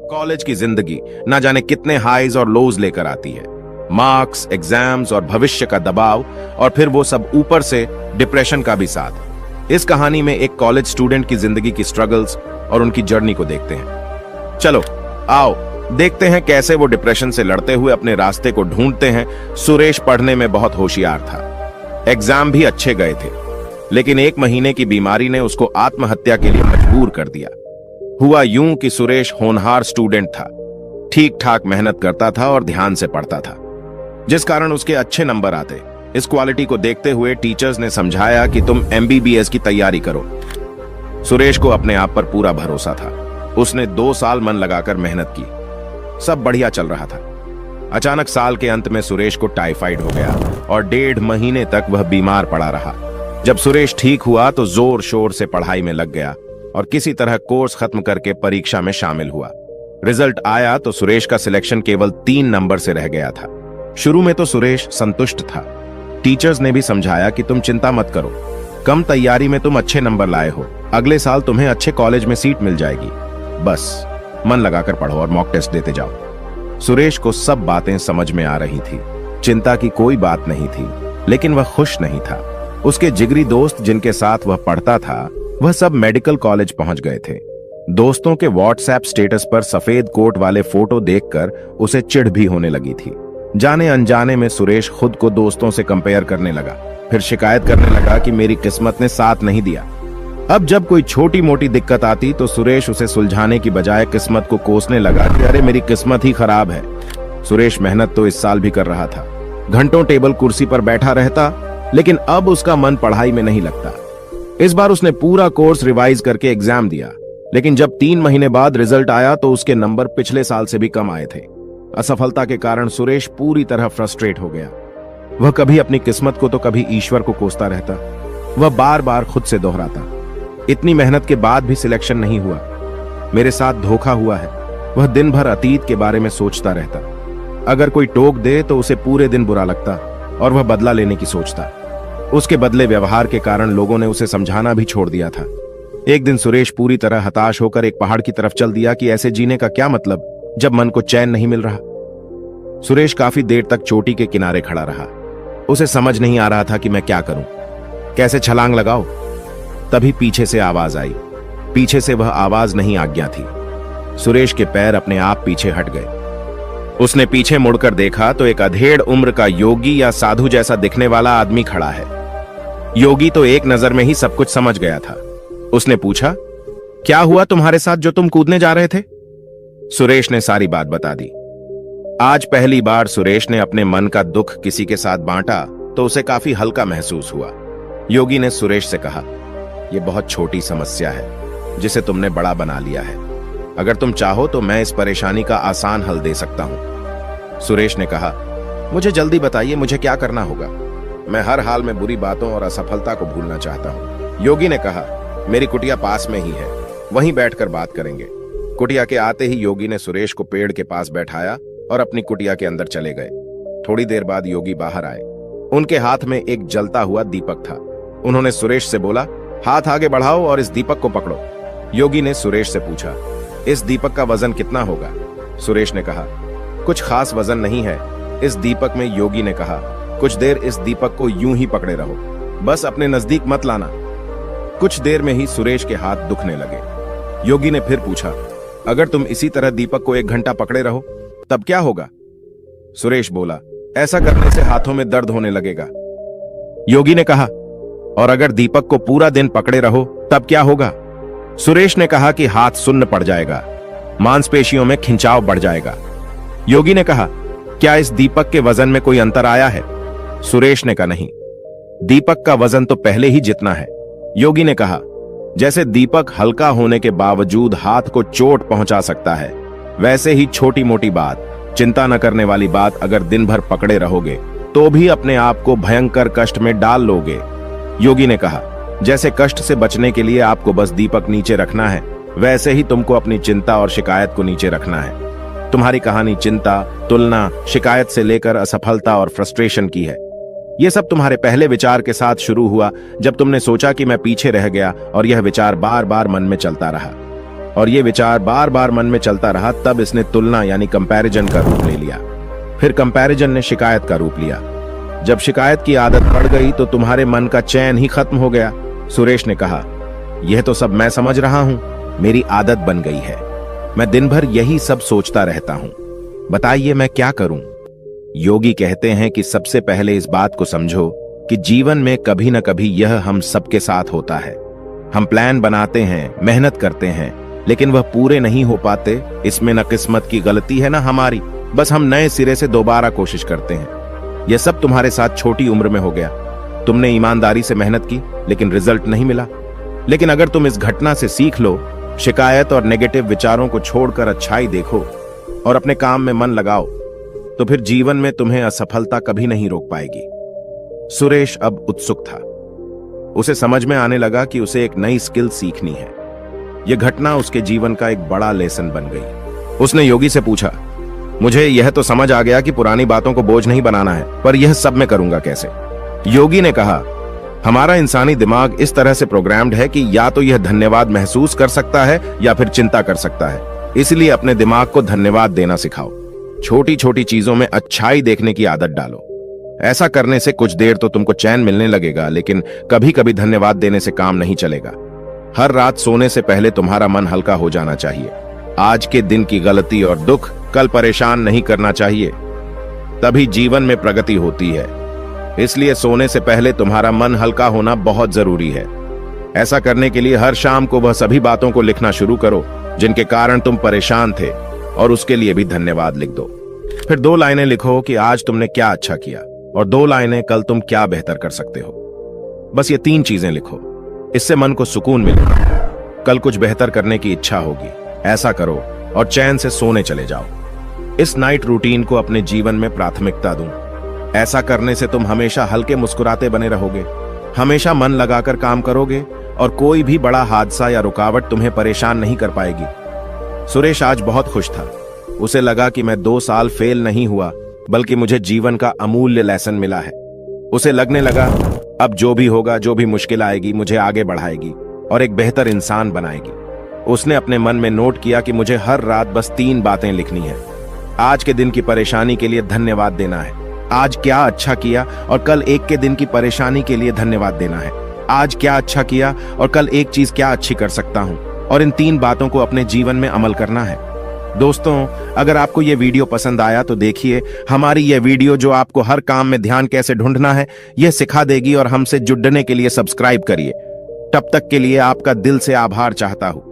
College की जिंदगी ना जाने कितने हाईज और लोज लेकर आती है। मार्क्स, एग्जाम्स और भविष्य का दबाव, और फिर वो सब ऊपर से डिप्रेशन का भी साथ। इस कहानी में एक कॉलेज स्टूडेंट की जिंदगी की स्ट्रगल्स और उनकी जर्नी को देखते हैं। चलो आओ देखते हैं कैसे वो डिप्रेशन से लड़ते हुए अपने रास्ते को ढूंढते हैं। सुरेश पढ़ने में बहुत होशियार था, एग्जाम भी अच्छे गए थे, लेकिन 1 महीने की बीमारी ने उसको आत्महत्या के लिए मजबूर कर दिया। हुआ यूं कि सुरेश होनहार स्टूडेंट था, ठीक ठाक मेहनत करता था और ध्यान से पढ़ता था, जिस कारण उसके अच्छे नंबर आते। इस क्वालिटी को देखते हुए टीचर्स ने समझाया कि तुम MBBS की तैयारी करो। सुरेश को अपने आप पर पूरा भरोसा था। उसने 2 साल मन लगाकर मेहनत की, सब बढ़िया चल रहा था। अचानक साल के अंत में सुरेश को टाइफाइड हो गया और 1.5 महीने तक वह बीमार पड़ा रहा। जब सुरेश ठीक हुआ तो जोर शोर से पढ़ाई में लग गया और किसी तरह कोर्स खत्म करके परीक्षा में शामिल हुआ। रिजल्ट आया तो सुरेश का सिलेक्शन केवल 3 नंबर से रह गया था। शुरू में तो सुरेश संतुष्ट था। टीचर्स ने भी समझाया कि तुम चिंता मत करो, कम तैयारी में तुम अच्छे नंबर लाए हो, अगले साल तुम्हें अच्छे कॉलेज में सीट मिल जाएगी, बस मन लगाकर पढ़ो और मॉक टेस्ट देते जाओ। सुरेश को सब बातें समझ में आ रही थी, चिंता की कोई बात नहीं थी, लेकिन वह खुश नहीं था। उसके जिगरी दोस्त जिनके साथ वह पढ़ता था, वह सब मेडिकल कॉलेज पहुंच गए थे। दोस्तों के व्हाट्सएप स्टेटस पर सफेद कोट वाले फोटो देखकर उसे चिढ़ भी होने लगी थी। जाने अनजाने में सुरेश खुद को दोस्तों से कंपेयर करने लगा, फिर शिकायत करने लगा कि मेरी किस्मत ने साथ नहीं दिया। अब जब कोई छोटी मोटी दिक्कत आती तो सुरेश उसे सुलझाने की बजाय किस्मत को कोसने लगा कि अरे मेरी किस्मत ही खराब है। सुरेश मेहनत तो इस साल भी कर रहा था, घंटों टेबल कुर्सी पर बैठा रहता, लेकिन अब उसका मन पढ़ाई में नहीं लगता। इस बार उसने पूरा कोर्स रिवाइज करके एग्जाम दिया, लेकिन जब 3 महीने बाद रिजल्ट आया तो उसके नंबर पिछले साल से भी कम आए थे। असफलता के कारण सुरेश पूरी तरह फ्रस्ट्रेट हो गया। वह कभी अपनी किस्मत को तो कभी ईश्वर को कोसता रहता। वह बार बार खुद से दोहराता, इतनी मेहनत के बाद भी सिलेक्शन नहीं हुआ, मेरे साथ धोखा हुआ है। वह दिन भर अतीत के बारे में सोचता रहता। अगर कोई टोक दे तो उसे पूरे दिन बुरा लगता और वह बदला लेने की सोचता। उसके बदले व्यवहार के कारण लोगों ने उसे समझाना भी छोड़ दिया था। एक दिन सुरेश पूरी तरह हताश होकर एक पहाड़ की तरफ चल दिया कि ऐसे जीने का क्या मतलब जब मन को चैन नहीं मिल रहा। सुरेश काफी देर तक चोटी के किनारे खड़ा रहा। उसे समझ नहीं आ रहा था कि मैं क्या करूं, कैसे छलांग लगाऊं। तभी पीछे से आवाज आई। पीछे से वह आवाज नहीं, आज्ञा थी। सुरेश के पैर अपने आप पीछे हट गए। उसने पीछे मुड़कर देखा तो एक अधेड़ उम्र का योगी या साधु जैसा दिखने वाला आदमी खड़ा है। योगी तो एक नजर में ही सब कुछ समझ गया था। उसने पूछा, क्या हुआ तुम्हारे साथ जो तुम कूदने जा रहे थे? सुरेश ने सारी बात बता दी। आज पहली बार सुरेश ने अपने मन का दुख किसी के साथ बांटा तो उसे काफी हल्का महसूस हुआ। योगी ने सुरेश से कहा, यह बहुत छोटी समस्या है जिसे तुमने बड़ा बना लिया है। अगर तुम चाहो तो मैं इस परेशानी का आसान हल दे सकता हूं। सुरेश ने कहा, मुझे जल्दी बताइए, मुझे क्या करना होगा? मैं हर हाल में बुरी बातों और असफलता को भूलना चाहता हूं। योगी ने कहा, मेरी कुटिया पास में ही है, वहीं बैठकर बात करेंगे। कुटिया के आते ही योगी ने सुरेश को पेड़ के पास बैठाया और अपनी कुटिया के अंदर चले गए। थोड़ी देर बाद योगी बाहर आए। उनके हाथ में एक जलता हुआ दीपक था। उन्होंने सुरेश से बोला, हाथ आगे बढ़ाओ और इस दीपक को पकड़ो। योगी ने सुरेश से पूछा, इस दीपक का वजन कितना होगा? सुरेश ने कहा, कुछ खास वजन नहीं है। इस दीपक में योगी ने कहा, कुछ देर इस दीपक को यूं ही पकड़े रहो, बस अपने नजदीक मत लाना। कुछ देर में ही सुरेश के हाथ दुखने लगे। योगी ने फिर पूछा, अगर तुम इसी तरह दीपक को 1 घंटा पकड़े रहो तब क्या होगा? सुरेश बोला, ऐसा करने से हाथों में दर्द होने लगेगा। योगी ने कहा, और अगर दीपक को पूरा दिन पकड़े रहो तब क्या होगा? सुरेश ने कहा कि हाथ सुन्न पड़ जाएगा, मांसपेशियों में खिंचाव बढ़ जाएगा। योगी ने कहा, क्या इस दीपक के वजन में कोई अंतर आया है? सुरेश ने कहा, नहीं, दीपक का वजन तो पहले ही जितना है। योगी ने कहा, जैसे दीपक हल्का होने के बावजूद हाथ को चोट पहुंचा सकता है, वैसे ही छोटी मोटी बात, चिंता न करने वाली बात अगर दिन भर पकड़े रहोगे तो भी अपने आप को भयंकर कष्ट में डाल लोगे। योगी ने कहा, जैसे कष्ट से बचने के लिए आपको बस दीपक नीचे रखना है, वैसे ही तुमको अपनी चिंता और शिकायत को नीचे रखना है। तुम्हारी कहानी चिंता, तुलना, शिकायत से लेकर असफलता और फ्रस्ट्रेशन की है। यह सब तुम्हारे पहले विचार के साथ शुरू हुआ जब तुमने सोचा कि मैं पीछे रह गया, और यह विचार बार बार मन में चलता रहा। और ये विचार बार बार मन में चलता रहा। तब इसने तुलना यानी कंपैरिजन का रूप ले लिया। फिर कंपैरिजन ने शिकायत का रूप लिया। जब शिकायत की आदत पड़ गई तो तुम्हारे मन का चैन ही खत्म हो गया। सुरेश ने कहा, यह तो सब मैं समझ रहा हूं, मेरी आदत बन गई है। मैं दिन भर यही सब सोचता रहता हूं। बताइए मैं क्या करूं? योगी कहते हैं कि सबसे पहले इस बात को समझो कि जीवन में कभी न कभी यह हम सबके साथ होता है। हम प्लान बनाते हैं, मेहनत करते हैं, लेकिन वह पूरे नहीं हो पाते। इसमें न किस्मत की गलती है न हमारी, बस हम नए सिरे से दोबारा कोशिश करते हैं। यह सब तुम्हारे साथ छोटी उम्र में हो गया। तुमने ईमानदारी से मेहनत की लेकिन रिजल्ट नहीं मिला। लेकिन अगर तुम इस घटना से सीख लो, शिकायत और नेगेटिव विचारों को छोड़कर अच्छाई देखो और अपने काम में मन लगाओ, तो फिर जीवन में तुम्हें असफलता कभी नहीं रोक पाएगी। सुरेश अब उत्सुक था। उसे समझ में आने लगा कि उसे एक नई स्किल सीखनी है। यह घटना उसके जीवन का एक बड़ा लेसन बन गई। उसने योगी से पूछा, मुझे यह तो समझ आ गया कि पुरानी बातों को बोझ नहीं बनाना है, पर यह सब मैं करूंगा कैसे? योगी ने कहा, हमारा इंसानी दिमाग इस तरह से प्रोग्राम्ड है कि या तो यह धन्यवाद महसूस कर सकता है या फिर चिंता कर सकता है। इसलिए अपने दिमाग को धन्यवाद देना सिखाओ। छोटी छोटी चीजों में अच्छाई देखने की आदत डालो। ऐसा करने से कुछ देर तो तुमको चैन मिलने लगेगा, लेकिन कभी कभी धन्यवाद देने से काम नहीं चलेगा। हर रात सोने से पहले तुम्हारा मन हल्का हो जाना चाहिए। आज के दिन की गलती और दुख कल परेशान नहीं करना चाहिए, तभी जीवन में प्रगति होती है। इसलिए सोने से पहले तुम्हारा मन हल्का होना बहुत जरूरी है। ऐसा करने के लिए हर शाम को वह सभी बातों को लिखना शुरू करो जिनके कारण तुम परेशान थे, और उसके लिए भी धन्यवाद लिख दो। फिर 2 लाइनें लिखो कि आज तुमने क्या अच्छा किया, और 2 लाइनें कल तुम क्या बेहतर कर सकते हो। बस ये 3 चीजें लिखो। इससे मन को सुकून मिलेगा। कल कुछ बेहतर करने की इच्छा होगी। ऐसा करो और चैन से सोने चले जाओ। इस नाइट रूटीन को अपने जीवन में प्राथमिकता दूं। ऐसा करने से तुम हमेशा हल्के मुस्कुराते बने रहोगे, हमेशा मन लगाकर काम करोगे, और कोई भी बड़ा हादसा या रुकावट तुम्हें परेशान नहीं कर पाएगी। सुरेश आज बहुत खुश था। उसे लगा कि मैं 2 साल फेल नहीं हुआ, बल्कि मुझे जीवन का अमूल्य लेसन मिला है। उसे लगने लगा, अब जो भी होगा, जो भी मुश्किल आएगी, मुझे आगे बढ़ाएगी और एक बेहतर इंसान बनाएगी। उसने अपने मन में नोट किया कि मुझे हर रात बस 3 बातें लिखनी है। आज के दिन की परेशानी के लिए धन्यवाद देना है। आज क्या अच्छा किया और कल एक के दिन की परेशानी के लिए धन्यवाद देना है। आज क्या अच्छा किया और कल एक चीज क्या अच्छी कर सकता हूं, और इन 3 बातों को अपने जीवन में अमल करना है। दोस्तों, अगर आपको यह वीडियो पसंद आया तो देखिए, हमारी यह वीडियो जो आपको हर काम में ध्यान कैसे ढूंढना है यह सिखा देगी, और हमसे जुड़ने के लिए सब्सक्राइब करिए। तब तक के लिए आपका दिल से आभार चाहता हूं।